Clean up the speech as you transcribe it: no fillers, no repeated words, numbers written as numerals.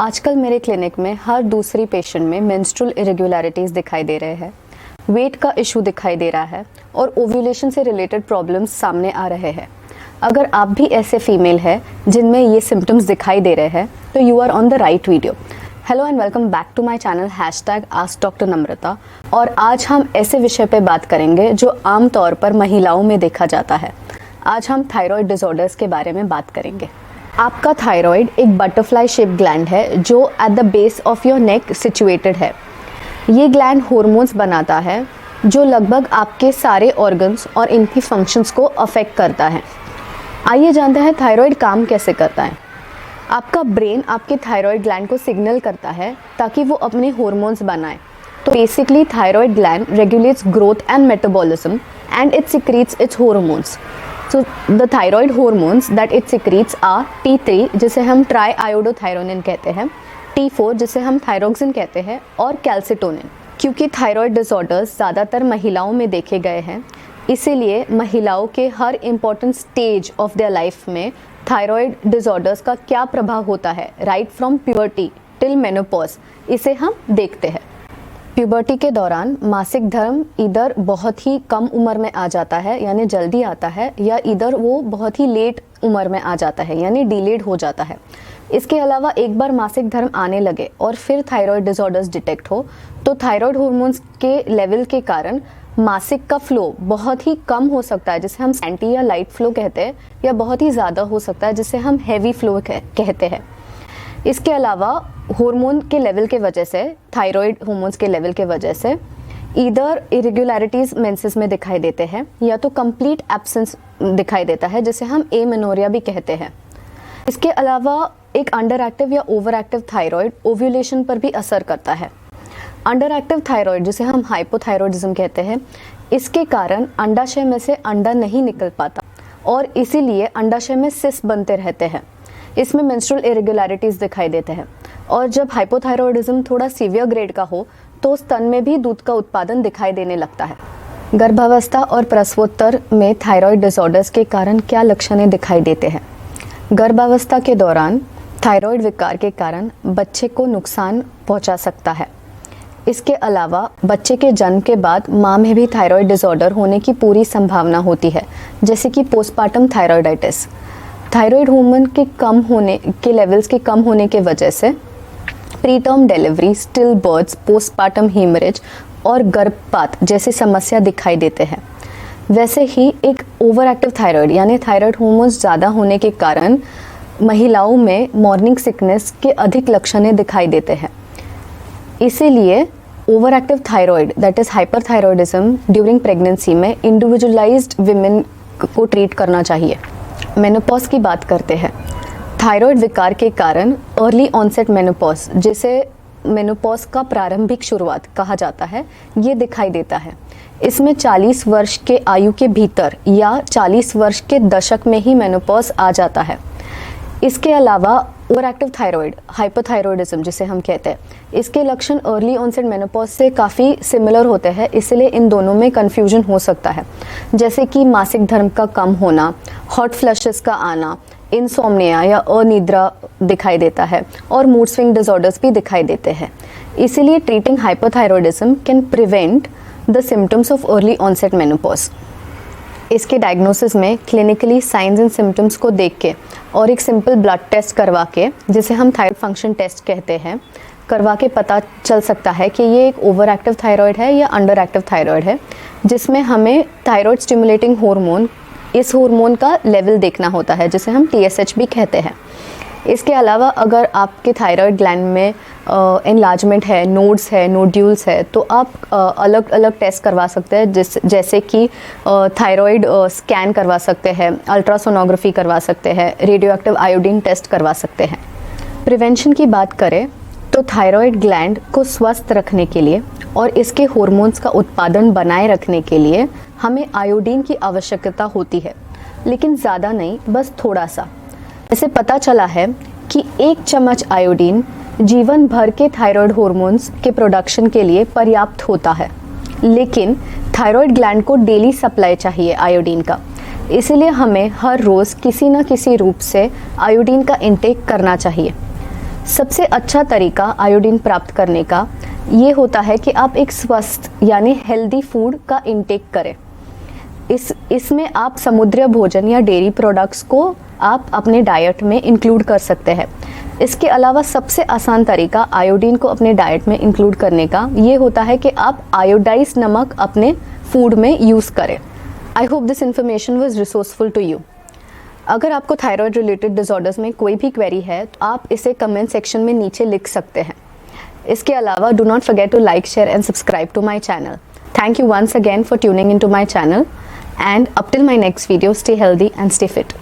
आजकल मेरे क्लिनिक में हर दूसरी पेशेंट में मेंस्ट्रुअल इरेगुलरिटीज़ दिखाई दे रहे हैं, वेट का इशू दिखाई दे रहा है और ओव्यूलेशन से रिलेटेड प्रॉब्लम्स सामने आ रहे हैं। अगर आप भी ऐसे फीमेल हैं जिनमें ये सिम्टम्स दिखाई दे रहे हैं तो you are on the right video. Hello and welcome back to my channel #AskDrNamrata। और आज हम ऐसे विषय पे बात करेंगे जो आम तौर पर महिलाओं में देखा जाता है। आज हम थायराइड डिसऑर्डर्स के बारे में बात करेंगे। आपका थायराइड एक बटरफ्लाई शेप ग्लैंड है जो at the base of your neck situated है। ये ग्लैंड हॉर्मोन्स बनाता है जो लगभग आपके सारे ऑर्गन्स और इनकी फंक्शंस को अफेक्ट करता है। आइए जानते हैं थायराइड काम कैसे करता है। आपका ब्रेन आपके थायराइड ग्लैंड को सिग्नल करता है ताकि वो अपने हॉर्मोन्स बनाए। तो basically thyroid gland regulates growth and metabolism and it secretes it's hormones. So the thyroid hormones that it secretes are T3 जिसे हम ट्राईआयोडोथायरोनिन कहते हैं, T4 जिसे हम थायरोक्सिन कहते हैं और कैल्सिटोनिन। क्योंकि थायराइड डिसऑर्डर्स ज़्यादातर महिलाओं में देखे गए हैं, इसीलिए महिलाओं के हर important stage of their life में थायराइड डिसऑर्डर्स का क्या प्रभाव होता है right from puberty till menopause, इसे हम देखते हैं। प्यूबर्टी के दौरान मासिक धर्म इधर बहुत ही कम उम्र में आ जाता है यानी जल्दी आता है, या इधर वो बहुत ही लेट उम्र में आ जाता है यानी डिलेड हो जाता है। इसके अलावा एक बार मासिक धर्म आने लगे और फिर थायराइड डिसऑर्डर्स डिटेक्ट हो तो थायराइड हार्मोन्स के लेवल के कारण मासिक का फ्लो बहुत ही कम हो सकता है जिसे हम स्कैंटी या लाइट फ्लो कहते हैं, या बहुत ही ज़्यादा हो सकता है जिसे हम हैवी फ्लो कहते हैं। इसके अलावा हार्मोन के लेवल के वजह से, थायराइड हार्मोन्स के लेवल के वजह से इधर इरेगुलरिटीज़ मेंसेस में दिखाई देते हैं या तो कंप्लीट एब्सेंस दिखाई देता है जिसे हम एमेनोरिया भी कहते हैं। इसके अलावा एक अंडर एक्टिव या ओवर एक्टिव थायराइड ओव्यूलेशन पर भी असर करता है। अंडर एक्टिव थायराइड जिसे हम हाइपोथायरॉयडिज्म कहते हैं, इसके कारण अंडाशय में से अंडा नहीं निकल पाता और इसीलिए अंडाशय में सिस्ट बनते रहते हैं। इसमें मेंस्ट्रुअल इरेगुलरिटीज़ दिखाई देते हैं। और जब हाइपोथायरॉयडिज्म थोड़ा सीवियर ग्रेड का हो तो स्तन में भी दूध का उत्पादन दिखाई देने लगता है। गर्भावस्था और प्रसवोत्तर में थायराइड डिसऑर्डर्स के कारण क्या लक्षण दिखाई देते हैं? गर्भावस्था के दौरान थायराइड विकार के कारण बच्चे को नुकसान पहुंचा सकता है। इसके अलावा बच्चे के जन्म के बाद माँ में भी थायराइड डिसऑर्डर होने की पूरी संभावना होती है, जैसे कि पोस्टपार्टम थायराइडाइटिस। थायराइड हार्मोन के कम होने के लेवल्स के कम होने के वजह से preterm delivery, still births, postpartum haemorrhage और गर्भपात जैसी समस्या दिखाई देते हैं। वैसे ही एक ओवर एक्टिव थायराइड यानी थायराइड हार्मोन्स ज़्यादा होने के कारण महिलाओं में मॉर्निंग सिकनेस के अधिक लक्षण दिखाई देते हैं। इसीलिए over active thyroid that is hyperthyroidism during pregnancy में इंडिविजुअलाइज्ड विमेन को ट्रीट करना चाहिए। मेनोपॉज की बात करते हैं। थायराइड विकार के कारण अर्ली ऑनसेट मेनोपॉज, जिसे मेनोपॉज का प्रारंभिक शुरुआत कहा जाता है, ये दिखाई देता है। इसमें 40 वर्ष के आयु के भीतर या 40 वर्ष के दशक में ही मेनोपॉज आ जाता है। इसके अलावा ओवरएक्टिव थायराइड हाइपोथायरॉयडिज्म जिसे हम कहते हैं, इसके लक्षण अर्ली ऑनसेट मेनोपॉज से काफ़ी सिमिलर होते हैं, इसलिए इन दोनों में कन्फ्यूजन हो सकता है, जैसे कि मासिक धर्म का कम होना, हॉट फ्लशेस का आना, इंसोम्निया या अनिद्रा दिखाई देता है और मूड स्विंग डिसऑर्डर्स भी दिखाई देते हैं। इसीलिए treating hypothyroidism can prevent the symptoms of early onset menopause. इसके डायग्नोसिस में क्लिनिकली साइंस एंड सिम्टम्स को देख के और एक सिंपल ब्लड टेस्ट करवा के, जिसे हम थायराइड फंक्शन टेस्ट कहते हैं, करवा के पता चल सकता है कि ये एक ओवर एक्टिव थायराइड है या अंडर एक्टिव थायराइड है, जिसमें हमें थायराइड स्टिमुलेटिंग हार्मोन, इस हार्मोन का लेवल देखना होता है जिसे हम TSH भी कहते हैं। इसके अलावा अगर आपके थायराइड ग्लैंड में एनलार्जमेंट है, नोड्स है, नोड्यूल्स है, तो आप अलग अलग टेस्ट करवा सकते हैं, जैसे कि थायराइड स्कैन करवा सकते हैं, अल्ट्रासोनोग्राफी करवा सकते हैं, रेडियो एक्टिव आयोडीन टेस्ट करवा सकते हैं। प्रिवेंशन की बात करें तो थायराइड ग्लैंड को स्वस्थ रखने के लिए और इसके हार्मोन्स का उत्पादन बनाए रखने के लिए हमें आयोडीन की आवश्यकता होती है, लेकिन ज़्यादा नहीं, बस थोड़ा सा। ऐसे पता चला है कि 1 चम्मच आयोडीन जीवन भर के थायराइड हार्मोन्स के प्रोडक्शन के लिए पर्याप्त होता है, लेकिन थायराइड ग्लैंड को डेली सप्लाई चाहिए आयोडीन का। इसलिए हमें हर रोज़ किसी न किसी रूप से आयोडीन का इंटेक करना चाहिए। सबसे अच्छा तरीका आयोडीन प्राप्त करने का ये होता है कि आप एक स्वस्थ यानी हेल्दी फूड का इंटेक करें। इसमें आप समुद्री भोजन या डेयरी प्रोडक्ट्स को आप अपने डाइट में इंक्लूड कर सकते हैं। इसके अलावा सबसे आसान तरीका आयोडीन को अपने डाइट में इंक्लूड करने का ये होता है कि आप आयोडाइज्ड नमक अपने फूड में यूज़ करें। I hope this information was resourceful to you. अगर आपको थायराइड रिलेटेड डिसऑर्डर्स में कोई भी क्वेरी है तो आप इसे कमेंट सेक्शन में नीचे लिख सकते हैं। इसके अलावा do not forget to like, share and subscribe to my channel. Thank you once again for tuning into my channel, and up till my next video, stay healthy and stay fit.